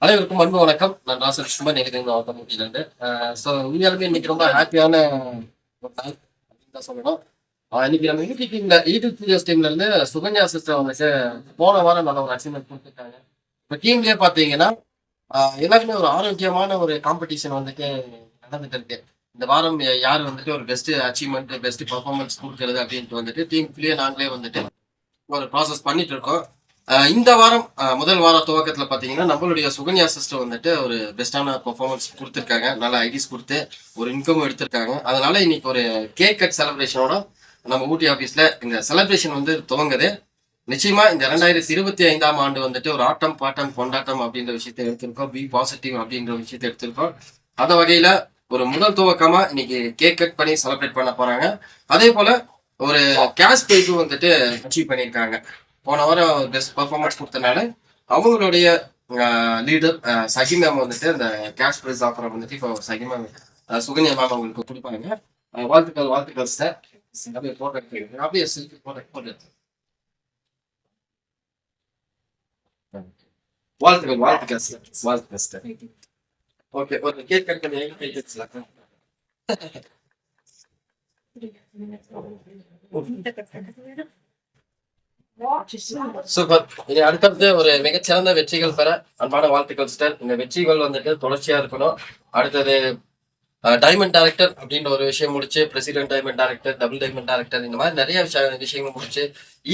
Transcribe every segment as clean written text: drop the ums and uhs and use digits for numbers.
அனைவருக்கும் அன்பு வணக்கம். நான் ராசல் சும்மா நினைக்கிறேன் ஆட்டோமோட்டிவ்லேருந்து. ஸோ உண்மையாலுமே இன்னைக்கு ரொம்ப ஹாப்பியான ஒரு நாள் அப்படின்னு தான் சொல்லணும். இன்னைக்கு நம்ம யூடியூப் வீடியோஸ் டீம்ல இருந்து சுகன்யா சிஸ்டர் வந்துட்டு போன வாரம் நல்ல ஒரு அச்சீவ்மெண்ட் கொடுத்துருக்காங்க. இப்போ டீம்லயே பார்த்தீங்கன்னா எல்லாருமே ஒரு ஆரோக்கியமான ஒரு காம்படிஷன் வந்துட்டு நடந்துட்டு இருக்கு. இந்த வாரம் யார் வந்துட்டு ஒரு பெஸ்ட் அச்சீவ்மெண்ட் பெஸ்ட் பர்ஃபார்மன்ஸ் கொடுக்கறது அப்படின்ட்டு வந்துட்டு டீம்குள்ளேயே நாங்களே வந்துட்டு ஒரு ப்ராசஸ் பண்ணிட்டு இருக்கோம். இந்த வாரம் முதல் வார துவக்கத்துல பாத்தீங்கன்னா நம்மளுடைய சுகன்யா சிஸ்டர் வந்துட்டு ஒரு பெஸ்டான பெர்ஃபார்மன்ஸ் கொடுத்துருக்காங்க. நல்ல ஐடிஸ் கொடுத்து ஒரு இன்கம் எடுத்திருக்காங்க. அதனால இன்னைக்கு ஒரு கேக் கட் செலிப்ரேஷனோட நம்ம ஊட்டி ஆபீஸ்ல இந்த செலிப்ரேஷன் வந்து துவங்குது. நிச்சயமா இந்த 2025ஆம் ஆண்டு வந்துட்டு ஒரு ஆட்டம் பாட்டம் கொண்டாட்டம் அப்படின்ற விஷயத்தை எடுத்திருக்கோம். பி பாசிட்டிவ் அப்படின்ற விஷயத்தை எடுத்திருக்கோம். அந்த வகையில ஒரு முதல் துவக்கமா இன்னைக்கு கேக் கட் பண்ணி செலிப்ரேட் பண்ண போறாங்க. அதே போல ஒரு கேஷ் ப்ரைஸும் வந்துட்டு அச்சீவ் பண்ணியிருக்காங்க. போன வாரம் பெஸ்ட் பர்ஃபார்மன்ஸ் கொடுத்தனால அவங்களுடைய லீடர் சகி மேம் வந்துட்டு அந்த கேஷ் ப்ரைஸ் ஆஃபரை வந்துட்டு இப்போ சகி மேம் சுகன்யா மேம் அவங்களுக்கு கொடுப்பாங்க. வாழ்த்துக்கள் வாழ்த்துக்கள் சார். அப்படியே போட்டோ எடுத்து அப்படியே செல்ஃபி போட்டோ வாழ்த்துக்கள் வாழ்த்துக்கள் சார். வாழ்த்துக்கள் சார். ஓகே ஒரு கேக் கட் பண்ணி கை வச்சுலாம். சூப்பர். இனி அடுத்தடுத்து ஒரு மிகச்சிறந்த வெற்றிகள் பெற அன்பான வாழ்த்துக்கள் சிஸ்டர். இந்த வெற்றிகள் வந்துட்டு தொடர்ச்சியா இருக்கணும். அடுத்தது டைமண்ட் டைரக்டர் அப்படின்ற ஒரு விஷயம் முடிச்சு, president diamond director, double diamond director, இந்த மாதிரி நிறைய விஷயங்கள் முடிச்சு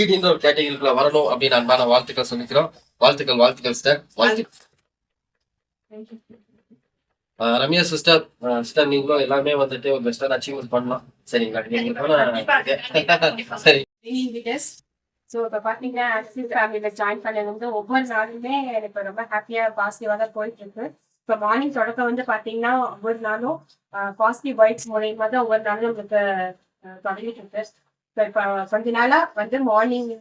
ஈடின்ற ஒரு கேட்டகரிக்குள்ள வரணும் அப்படின்னு அன்பான வாழ்த்துக்கள் சொல்லிக்கிறோம். வாழ்த்துக்கள் வாழ்த்துக்கள் சிஸ்டர். ரம்யா சிஸ்டர், சிஸ்டர் நீங்களும் எல்லாமே வந்துட்டு ஒரு பெஸ்டான அச்சீவ்மெண்ட் பண்ணலாம். சரிங்களா? சரி. ஸோ இப்போ பார்த்தீங்கன்னா ஆக்சிஸ் ஃபேமிலியில் ஜாயின் பண்ணது வந்து ஒவ்வொரு நாளுமே எனக்கு ரொம்ப ஹாப்பியாக பாசிட்டிவாக தான் போயிட்டு இருக்கு. இப்போ மார்னிங் தொடக்கம் வந்து பார்த்தீங்கன்னா ஒவ்வொரு நாளும் பாசிட்டிவ் வைப்ஸ் மூலயமா தான் ஒவ்வொரு நாளும் நம்மளுக்கு தொடங்கிட்டு இருக்கு. ஸோ இப்போ கொஞ்ச நாளாக வந்து மார்னிங்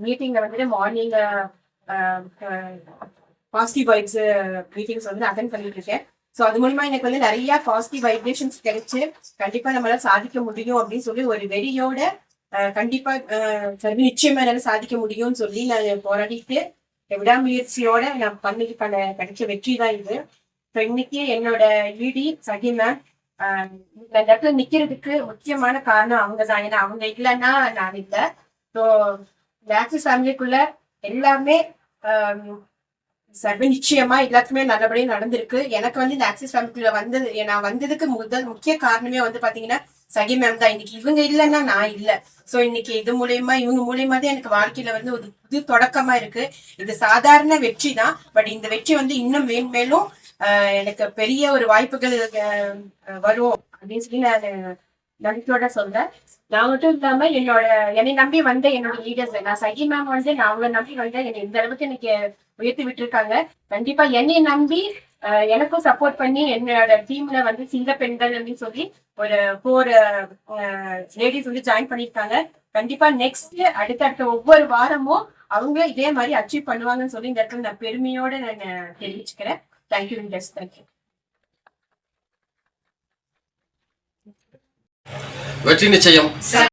மீட்டிங்கில் வந்துட்டு மார்னிங் பாசிட்டிவ் வைப்ஸ் மீட்டிங்ஸ் வந்து அட்டென்ட் பண்ணிட்டு இருக்கேன். ஸோ அது மூலமா எனக்கு வந்து நிறைய பாசிட்டிவ் வைப்ரேஷன்ஸ் கிடைச்சு கண்டிப்பாக நம்மளால சாதிக்க முடியும் அப்படின்னு சொல்லி ஒரு வெறியோட கண்டிப்பா நிச்சயமா என்னால சாதிக்க முடியும்னு சொல்லி நான் போராடிட்டு விடாமுயற்சியோட நான் கிடைச்ச வெற்றி தான் இது. ஸோ இன்னைக்கு என்னோட ஈடி சகி மேம் இந்த இடத்துல நிக்கிறதுக்கு முக்கியமான காரணம் அவங்க தான். ஏன்னா அவங்க இல்லைன்னா நான் இல்லை. ஸோ இந்த ஆக்சிஸ் ஃபேமிலிக்குள்ள எல்லாமே சர்வ நிச்சயமா எல்லாத்துக்குமே நல்லபடியா நடந்திருக்கு. எனக்கு வந்து இந்த ஆக்சிஸ் ஃபேமிலிக்குள்ள நான் வந்ததுக்கு முக்கிய காரணமே வந்து பாத்தீங்கன்னா சகி மேம் தான். இன்னைக்கு இவங்க இல்லைன்னா நான் இல்லை. சோ இன்னைக்கு இவங்க மூலியமா தான் எனக்கு வாழ்க்கையில வந்து ஒரு புது தொடக்கமா இருக்கு. இது சாதாரண வெற்றி தான். பட் இந்த வெற்றி வந்து இன்னும் மேன்மேலும் எனக்கு பெரிய ஒரு வாய்ப்புகள் வரும் அப்படின்னு சொல்லி நான் நம்பிக்கையோட சொல்றேன். நான் மட்டும் இல்லாம என்னை நம்பி வந்த என்னோட லீடர்ஸ், நான் சகி மேம் வந்து நான் அவங்கள நம்பி வந்தேன். என்னை இந்த அளவுக்கு எனக்கு உயர்த்தி விட்டுருக்காங்க. கண்டிப்பா என்னை நம்பி எனக்கும் சப்போர்ட் பண்ணி என்னோட டீம்ல வந்து சிங்க பெண்கள் அப்படின்னு சொல்லி ஒரு 4 லேடிஸ் வந்து ஜாயின் பண்ணிருக்காங்க. கண்டிப்பா நெக்ஸ்ட் அடுத்தடுத்த ஒவ்வொரு வாரமும் அவங்க இதே மாதிரி அச்சீவ் பண்ணுவாங்கன்னு சொல்லி இந்த இடத்துல நான் பெருமையோட நான் தெரிவிச்சுக்கிறேன். Thank you leaders. தேங்க்யூ. வெற்றி நிச்சயம்.